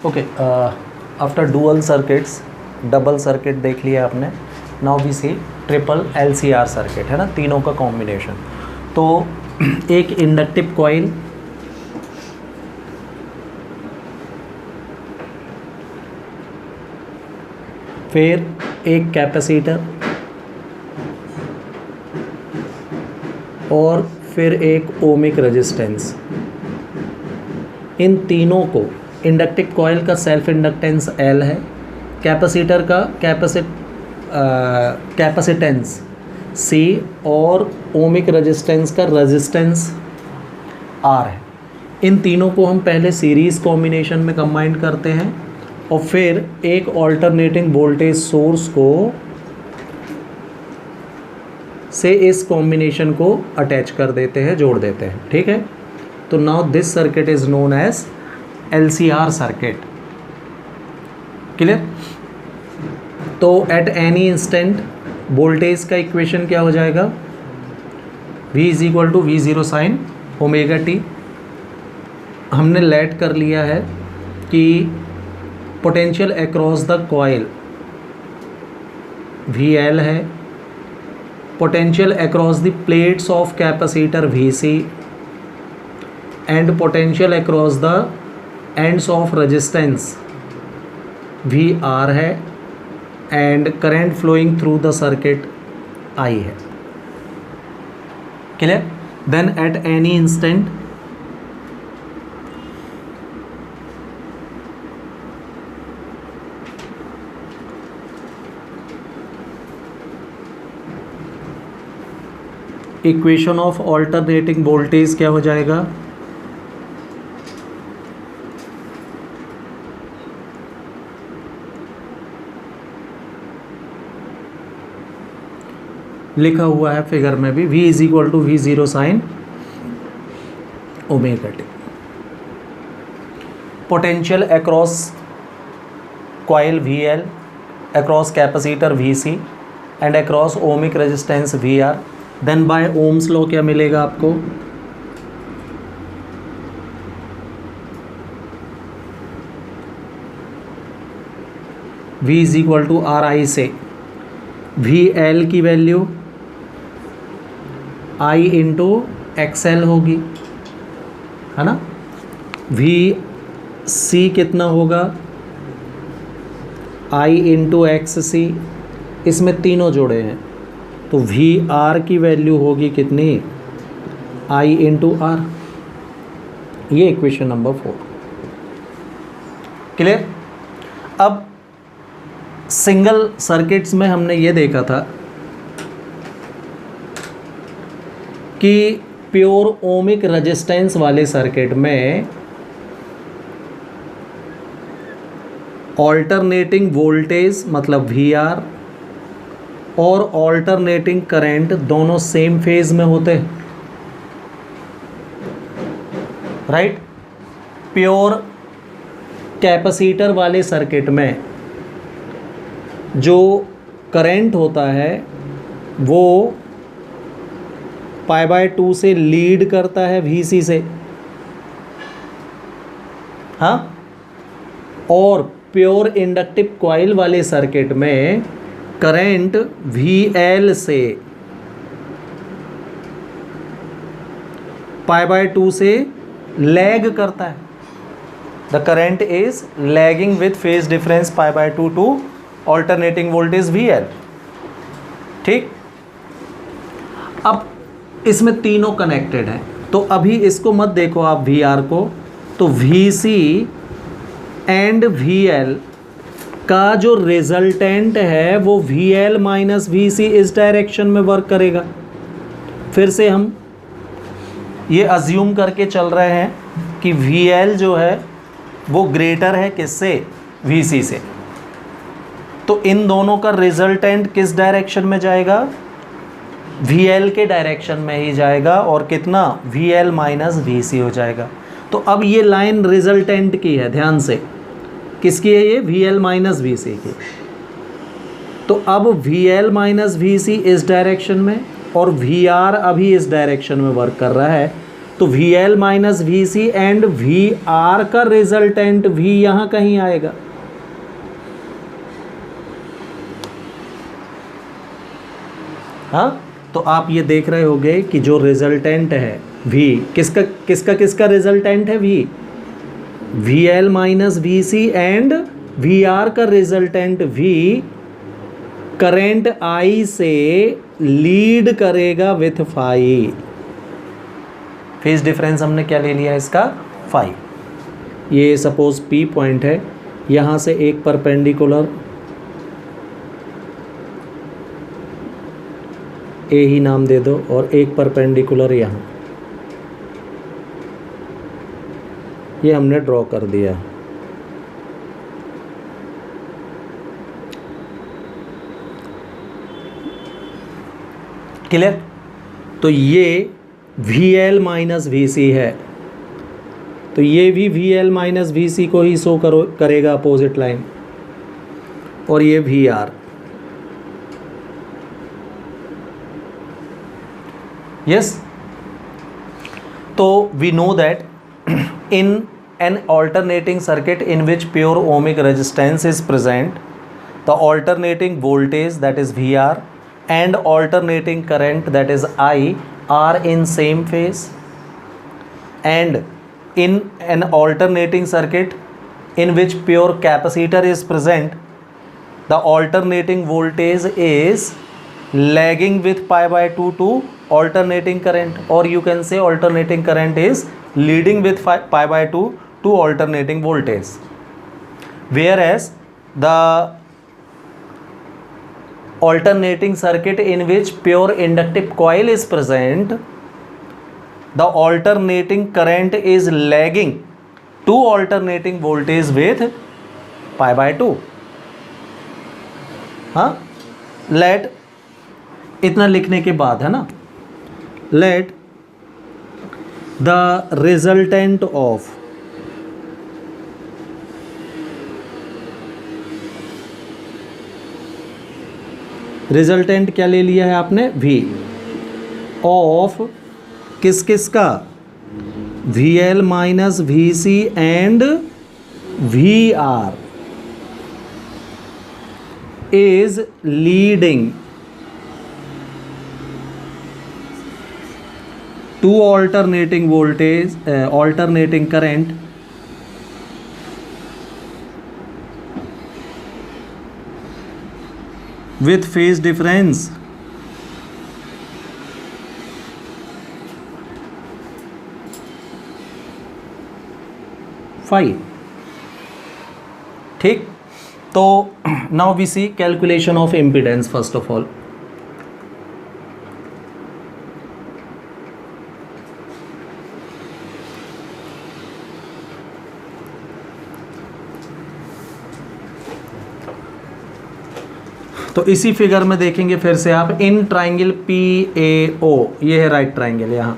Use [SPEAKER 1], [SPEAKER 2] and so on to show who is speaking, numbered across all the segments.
[SPEAKER 1] Okay, after dual circuits, double circuit देख लिया आपने, now we see triple LCR circuit, है ना, तीनों का कॉम्बिनेशन। तो एक इंडक्टिव कॉइल, फिर एक कैपेसिटर और फिर एक ओमिक रेजिस्टेंस। इन तीनों को, इंडक्टिव कॉइल का सेल्फ इंडक्टेंस L है, कैपेसिटर का कैपेसिटेंस C और ओमिक रेजिस्टेंस का रेजिस्टेंस R है। इन तीनों को हम पहले सीरीज़ कॉम्बिनेशन में कंबाइन करते हैं और फिर एक ऑल्टरनेटिंग वोल्टेज सोर्स को से इस कॉम्बिनेशन को अटैच कर देते हैं, जोड़ देते हैं, ठीक है। तो now this circuit is known as LCR circuit, clear. तो एट एनी इंस्टेंट वोल्टेज का इक्वेशन क्या हो जाएगा, V is equal to V0 sine omega t। हमने लेट कर लिया है कि potential across the coil VL है, potential across the plates of capacitor VC and potential across the ends of resistance VR है and current flowing through the circuit I है, clear. Then eight any instant equation of alternating voltage क्या हो जाएगा, लिखा हुआ है figure में भी, V is equal to V0 sine omega t। Potential across coil VL, across capacitor VC and across ohmic resistance VR। Then by ohms law क्या मिलेगा आपको, V is equal to RI से VL की value I into XL होगी, है ना। VC कितना होगा, I इंटू XC, इसमें तीनों जोड़े हैं तो VR की वैल्यू होगी कितनी, I इंटू R। ये इक्वेशन नंबर 4, क्लियर। अब सिंगल सर्किट्स में हमने ये देखा था कि प्योर ओमिक रेजिस्टेंस वाले सर्किट में ऑल्टरनेटिंग वोल्टेज मतलब VR और ऑल्टरनेटिंग करंट दोनों सेम फेज में होते हैं, राइट। प्योर कैपेसिटर वाले सर्किट में जो करंट होता है वो π/2 से लीड करता है VC से, हाँ। और प्योर इंडक्टिव कॉइल वाले सर्किट में करंट VL से π/2 से लैग करता है। The current is lagging with phase difference π/2 to alternating voltage VL, ठीक। अब इसमें तीनों कनेक्टेड हैं, तो अभी इसको मत देखो आप VR को, तो VC एंड VL का जो रिजल्टेंट है वो VL माइनस VC इस डायरेक्शन में वर्क करेगा। फिर से हम ये अज्यूम करके चल रहे हैं कि VL जो है वो ग्रेटर है किससे, VC से। तो इन दोनों का रिजल्टेंट किस डायरेक्शन में जाएगा, VL के डायरेक्शन में ही जाएगा, और कितना, VL माइनस VC हो जाएगा। तो अब ये लाइन रिजल्टेंट की है, ध्यान से, किसकी है ये, VL माइनस VC की। तो अब VL माइनस VC इस डायरेक्शन में और VR अभी इस डायरेक्शन में वर्क कर रहा है, तो V L minus V C and V R का रिजल्टेंट भी यहां कहीं आएगा। हाँ, तो आप ये देख रहे होंगे कि जो रिजल्टेंट है v, किसका किसका किसका रिजल्टेंट है v, V L minus V C and V R का रिजल्टेंट v करेंट I से लीड करेगा विथ फाई। फेज डिफरेंस हमने क्या ले लिया इसका, फाई। ये सपोज P पॉइंट है, यहाँ से एक परपेंडिकुलर ए ही नाम दे दो और एक परपेंडिकुलर यहाँ, ये हमने ड्रॉ कर दिया। क्लियर? तो ये V L minus V C है, तो ये भी V L minus V C को ही शो करेगा अपोजिट लाइन, और ये V R. Yes, so we know that in an alternating circuit in which pure ohmic resistance is present, the alternating voltage, that is VR, and alternating current, that is I, are in same phase. And in an alternating circuit in which pure capacitor is present, the alternating voltage is lagging with pi by 2 to alternating current, or you can say alternating current is leading with pi by 2 to alternating voltage. Whereas the alternating circuit in which pure inductive coil is present, the alternating current is lagging to alternating voltage with pi by 2. हाँ, let इतना लिखने के बाद है ना, let the resultant of resultant क्या ले लिया है आपने, V ऑफ किस किस का, V L minus V C and V R is leading to alternating voltage, alternating current with phase difference phi. ठीक, तो now we see calculation of impedance first of all. तो इसी फिगर में देखेंगे फिर से आप, in triangle P A O, ये है राइट ट्राइंगल, यहाँ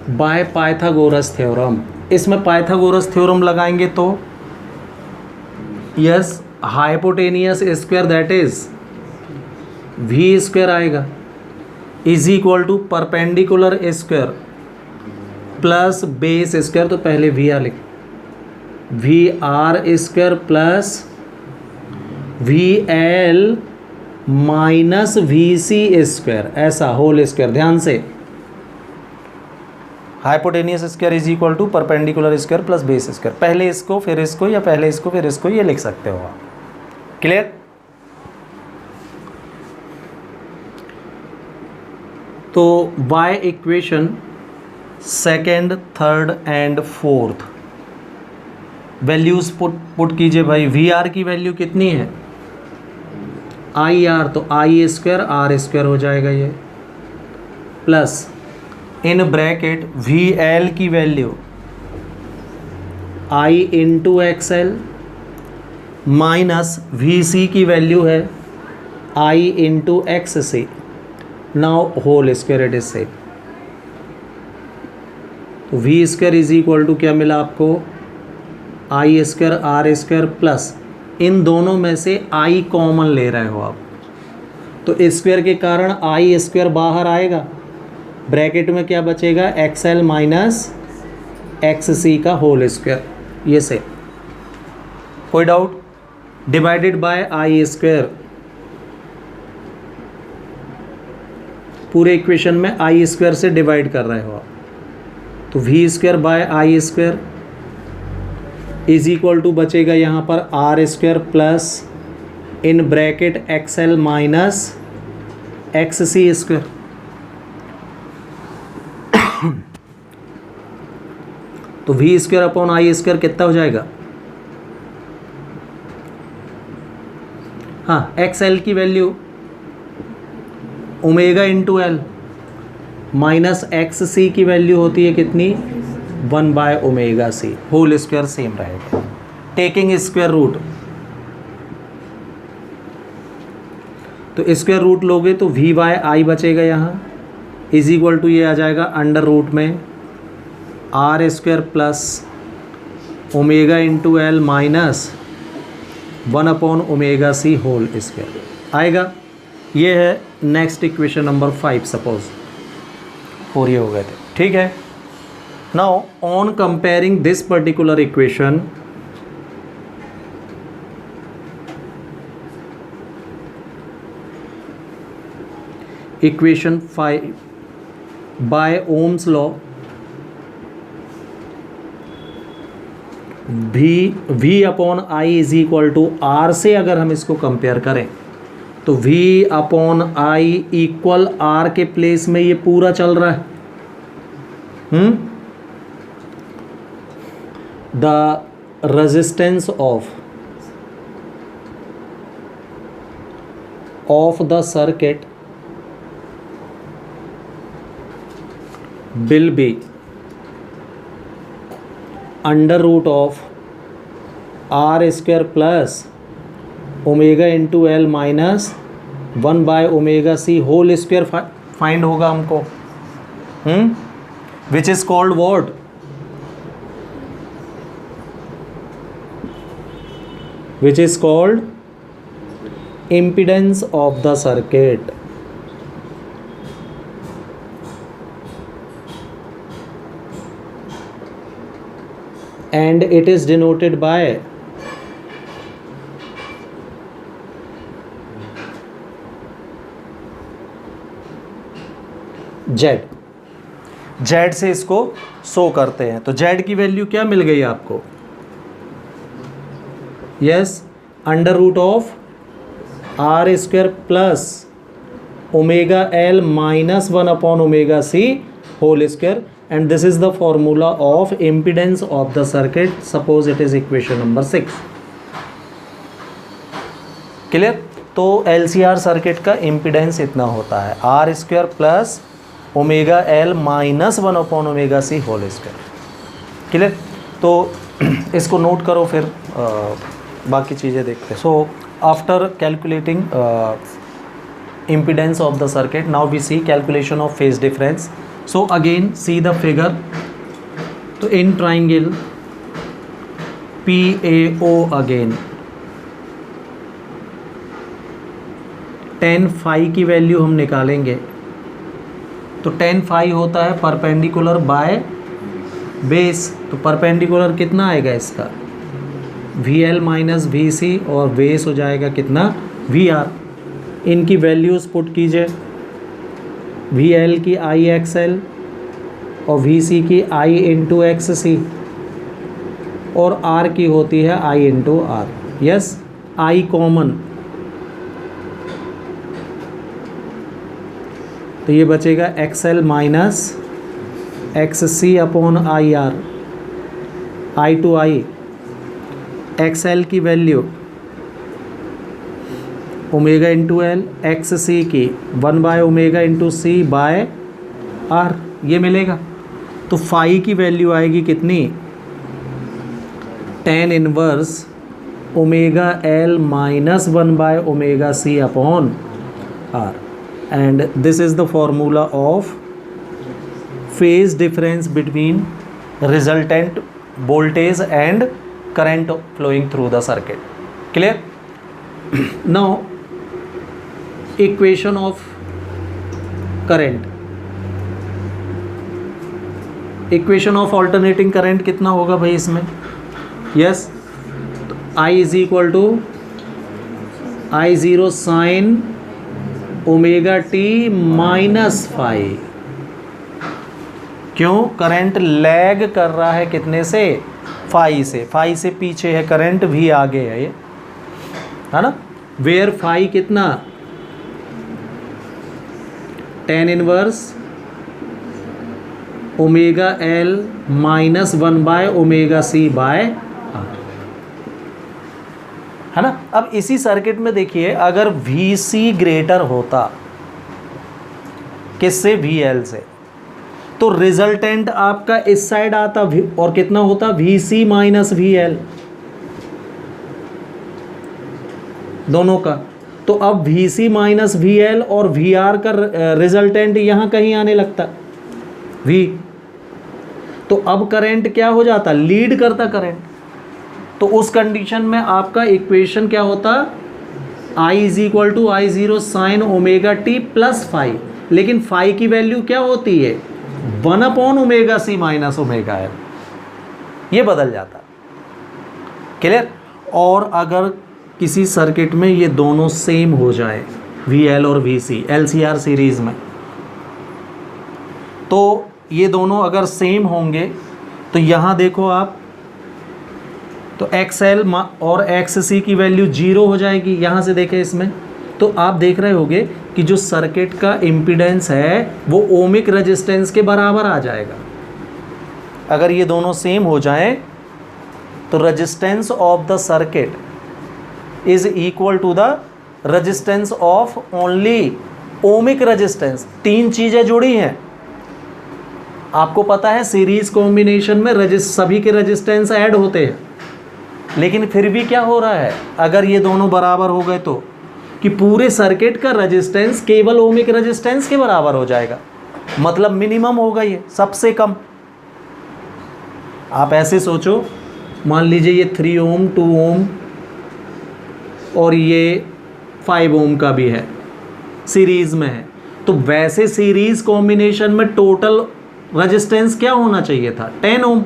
[SPEAKER 1] बाय पाइथागोरस थ्योरम, इसमें पाइथागोरस थ्योरम लगाएंगे तो yes, hypotenuse square that is V square आएगा, is equal to perpendicular square plus base square, तो पहले वी आर लिख, V R square plus V L minus V C square, ऐसा whole square. ध्यान से, hypotenuse square is equal to perpendicular square plus base square, पहले इसको फिर इसको, या पहले इसको फिर इसको, ये लिख सकते हो आप। क्लियर? तो by equation second, third and fourth values put कीजिए भाई। वी आर की वैल्यू कितनी है, आई आर, तो आई स्क्वायर आर स्क्वायर हो जाएगा ये, plus in bracket V L की value I into X L, minus V C की वैल्यू है I into X C, now whole square it is same. तो V square is equal to क्या मिला आपको, I square R square plus इन दोनों में से आई कॉमन ले रहे हो आप, तो स्क्वायर के कारण आई स्क्वायर बाहर आएगा, ब्रैकेट में क्या बचेगा, एक्स एल माइनस एक्स सी का होल स्क्वायर, ये से। कोई doubt? Divided by I square, पूरे इक्वेशन में आई स्क्वायर से डिवाइड कर रहे हो आप, तो V square by I square is equal to बचेगा यहाँ पर R square plus in bracket X L minus X C square. तो V square upon I square कितना हो जाएगा, हाँ एक्स एल की value omega into L minus X C की वैल्यू होती है कितनी, 1 by omega C, whole square same रहेगा। टेकिंग स्क्वायर रूट, तो स्क्वायर रूट लोगे तो वी बाय आई बचेगा यहाँ, इज इक्वल टू ये आ जाएगा अंडर रूट में R square plus omega into L minus 1 upon omega C whole square आएगा। ये है नेक्स्ट इक्वेशन नंबर 5 सपोज, और ये हो गए थे, ठीक है। Now on comparing this particular equation, equation 5 by ohms law, V upon I is equal to R से अगर हम इसको कंपेयर करें तो v upon I equal R के प्लेस में ये पूरा चल रहा है। The resistance of the circuit will be under root of R square plus omega into L minus 1 by omega C whole square find होगा हमको, which is called what, which is called impedance of the circuit. And it is denoted by Z। Z से इसको show करते हैं, तो Z की value क्या मिल गई आपको, yes under root of R square plus omega L minus 1 upon omega C whole square, and this is the formula of impedance of the circuit, suppose it is equation number 6। Clear? तो LCR circuit का impedance इतना होता है R square plus omega L minus 1 upon omega C whole square. Clear? तो इसको note करो, फिर बाकी चीज़ें देखते हैं। So after calculating impedance of the circuit, now we see calculation of phase difference. So again see the figure, तो in triangle PAO again tan phi की वैल्यू हम निकालेंगे, तो tan phi होता है परपेंडिकुलर बाय बेस, तो perpendicular कितना आएगा इसका VL माइनस VC और बेस हो जाएगा कितना VR। इनकी वैल्यूज़ पुट कीजिए, VL की IXL और VC की I इंटू XC और R की होती है I into R। Yes, I common, तो ये बचेगा XL minus XC upon IR, I to I। XL की value omega into L, x C की 1 by omega into C by R, ये मिलेगा। तो फाई की वैल्यू आएगी कितनी, tan inverse omega L minus 1 by omega C upon R, and this is the formula of phase difference between resultant voltage and current flowing through the circuit. Clear? Now equation of current, equation of alternating current कितना होगा भाई इसमें? Yes, I is equal to I0 sine omega T minus phi. क्यों? Current lag कर रहा है कितने से? फाई से। फाई से पीछे है करंट, भी आगे है ये, है ना। वेयर फाई कितना? tan inverse omega L minus 1/ωc/r, है ना। अब इसी सर्किट में देखिए, अगर VC ग्रेटर होता किससे? VL से, तो रिजल्टेंट आपका इस साइड आता और कितना होता? VC माइनस VL दोनों का। तो अब VC माइनस VL और VR का रिजल्टेंट यहाँ कहीं आने लगता V, तो अब करंट क्या हो जाता? लीड करता करंट। तो उस कंडीशन में आपका इक्वेशन क्या होता? I is equal to I0 sine omega T plus phi, लेकिन फाई की वैल्यू क्या होती है? 1/ωc माइनस ओमेगा एल, ये बदल जाता। क्लियर? और अगर किसी सर्किट में ये दोनों सेम हो जाए, VL और VC LCR सीरीज में, तो ये दोनों अगर सेम होंगे तो यहाँ देखो आप, तो XL और XC की वैल्यू 0 हो जाएगी। यहाँ से देखें इसमें, तो आप देख रहे होंगे कि जो सर्किट का इम्पीडेंस है वो ओमिक रेजिस्टेंस के बराबर आ जाएगा। अगर ये दोनों सेम हो जाएं तो resistance of the circuit is equal to the resistance of only ohmic resistance. तीन चीज़ें जुड़ी हैं। आपको पता है सीरीज कॉम्बिनेशन में सभी के रेजिस्टेंस ऐड होते हैं, लेकिन फिर भी क्या हो रहा है, अगर ये दोनों बराबर हो गए तो कि पूरे सर्किट का रेजिस्टेंस केवल ओमिक रेजिस्टेंस के बराबर हो जाएगा, मतलब मिनिमम होगा ये, सबसे कम। आप ऐसे सोचो, मान लीजिए ये 3 ओम 2 ओम और ये 5 ओम का भी है, सीरीज में है, तो वैसे सीरीज कॉम्बिनेशन में टोटल रेजिस्टेंस क्या होना चाहिए था? 10 ओम।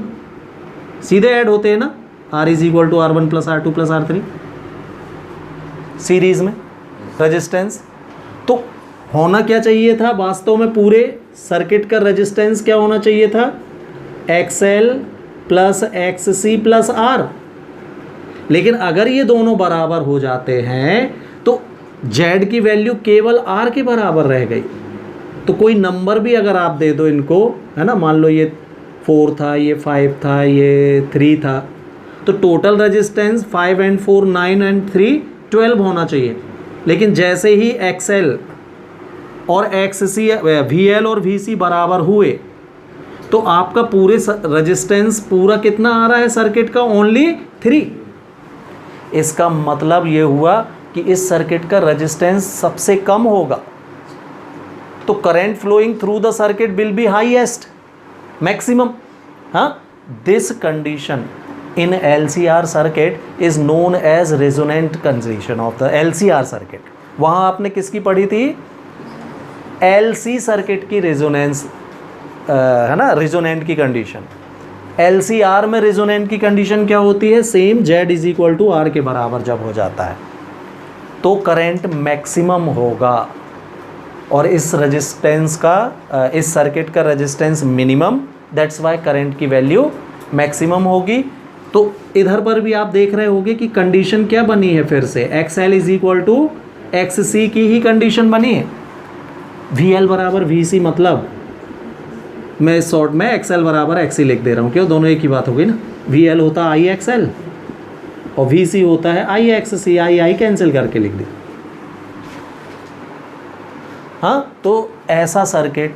[SPEAKER 1] सीधे ऐड होते हैं ना, R is equal to R1 plus R2 plus R3 series में रेजिस्टेंस। तो होना क्या चाहिए था वास्तव में? पूरे सर्किट का रेजिस्टेंस क्या होना चाहिए था? XL plus XC plus R। लेकिन अगर ये दोनों बराबर हो जाते हैं तो Z की वैल्यू केवल R के बराबर रह गई। तो कोई नंबर भी अगर आप दे दो इनको, है ना, मान लो ये 4 था, ये 5 था, ये 3 था, तो टोटल रेजिस्टेंस 5 and 4 9 and 3 12 होना चाहिए। लेकिन जैसे ही XL और XC VL और VC बराबर हुए तो आपका पूरे रेजिस्टेंस पूरा कितना आ रहा है सर्किट का? ओनली 3। इसका मतलब ये हुआ कि इस सर्किट का रेजिस्टेंस सबसे कम होगा, तो current flowing through the circuit will be highest, maximum. हाँ, this condition in LCR circuit is known as resonant condition of the LCR circuit। वहाँ आपने किसकी पढ़ी थी? LC सर्किट की रेजोनेंस, है ना, रेजोनेंट की कंडीशन। LCR में रेजोनेंट की कंडीशन क्या होती है? Same, Z is equal to R के बराबर जब हो जाता है तो करंट मैक्सिमम होगा, और इस रेजिस्टेंस का, इस सर्किट का resistance minimum, that's why current की वैल्यू मैक्सिमम होगी। तो इधर पर भी आप देख रहे होंगे कि कंडीशन क्या बनी है, फिर से XL is equal to XC की ही कंडीशन बनी है। VL बराबर VC, मतलब मैं शॉर्ट में XL बराबर XC लिख दे रहा हूँ, क्यों? दोनों एक ही बात हो गई ना। VL होता है IXL और VC होता है IXC, I कैंसिल करके लिख दी। हाँ, तो ऐसा circuit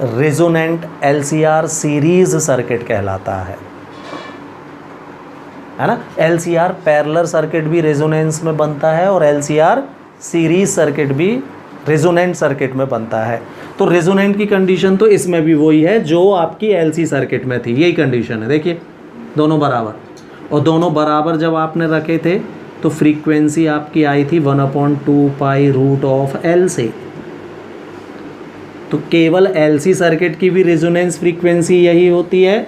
[SPEAKER 1] resonant LCR series circuit कहलाता है ना। LCR पैरेलल सर्किट भी रेजोनेंस में बनता है और LCR सीरीज सर्किट भी रेजोनेंट सर्किट में बनता है। तो रेजोनेंट की कंडीशन तो इसमें भी वही है जो आपकी LC सर्किट में थी, यही कंडीशन है। देखिए दोनों बराबर, और दोनों बराबर जब आपने रखे थे तो फ्रीक्वेंसी आपकी आई थी 1/2π√L से। तो केवल LC सर्किट की भी रेजोनेंस फ्रीक्वेंसी यही होती है,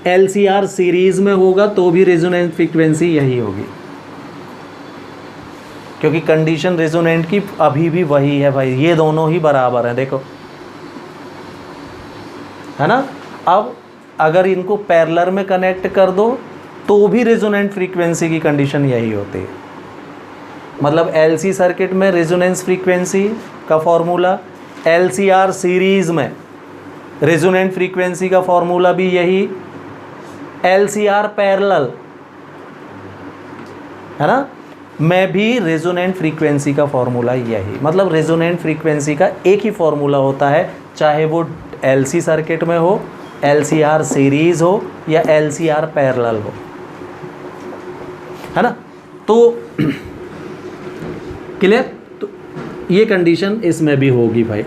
[SPEAKER 1] LCR सीरीज में होगा तो भी रेजोनेंस फ्रीक्वेंसी यही होगी, क्योंकि कंडीशन रेजोनेंट की अभी भी वही है भाई, ये दोनों ही बराबर हैं, देखो है ना। अब अगर इनको पैरेलल में कनेक्ट कर दो तो भी रेजोनेंट फ्रीक्वेंसी की कंडीशन यही होती है। मतलब LC सर्किट में रेजोनेंस फ्रीक्वेंसी का फॉर्मूला, LCR सीरीज में रेजोनेंट फ्रीक्वेंसी का फॉर्मूला भी यही, LCR पैरेलल है ना में भी रेजोनेंट फ्रीक्वेंसी का फॉर्मूला यही। मतलब रेजोनेंट फ्रीक्वेंसी का एक ही फॉर्मूला होता है, चाहे वो LC सर्किट में हो, LCR सीरीज हो या LCR पैरेलल हो, है ना। तो क्लियर, तो ये कंडीशन इसमें भी होगी भाई।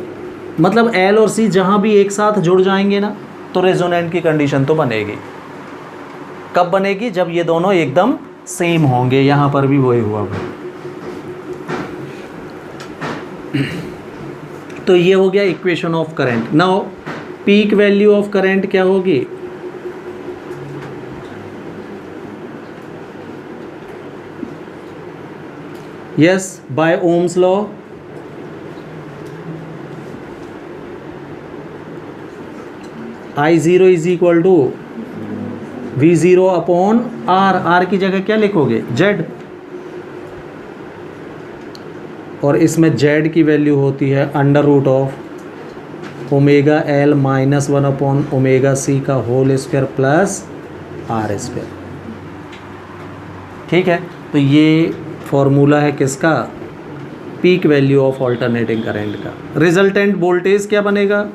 [SPEAKER 1] मतलब L और C जहाँ भी एक साथ जुड़ जाएंगे ना तो रेजोनेंट की कंडीशन तो बनेगी। कब बनेगी? जब ये दोनों एकदम सेम होंगे। यहाँ पर भी वही हुआ भाई। तो ये हो गया equation of current. Now peak value of current क्या होगी? Yes, by ohms law I0 is equal to V0 upon R की जगह क्या लिखोगे? Z। और इसमें Z की वैल्यू होती है √ऑफ omega L -1 upon omega C का whole square plus R square. ठीक है, तो ये फॉर्मूला है किसका? Peak value of alternating current का। रिजल्टेंट वोल्टेज क्या बनेगा?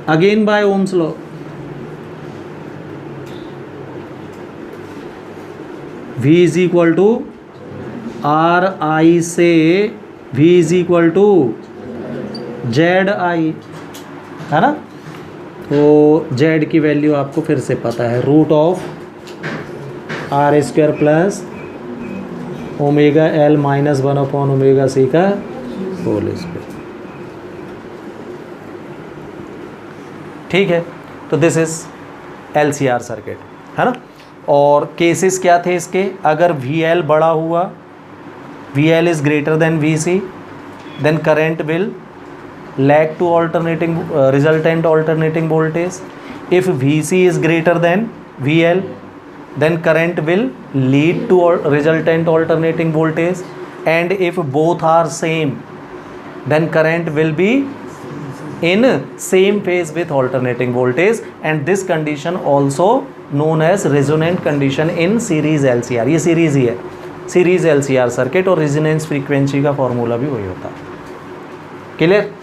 [SPEAKER 1] Again by ohms law, V is equal to RI से V is equal to ZI, है ना। तो Z की वैल्यू आपको फिर से पता है, √of R square plus omega L -1 upon omega C का होल स्क्वायर। ठीक है, तो दिस इज LCR सर्किट, है ना। और केसेस क्या थे इसके? अगर VL बड़ा हुआ, VL is greater than VC, then current will lag to alternating resultant alternating voltage. If VC is greater than VL, then current will lead to resultant alternating voltage, and if both are same, then current will be in same phase with alternating voltage, and this condition also known as resonant condition in series LCR. ये series ही है, series LCR circuit, और resonance frequency का formula भी वही होता है। Clear?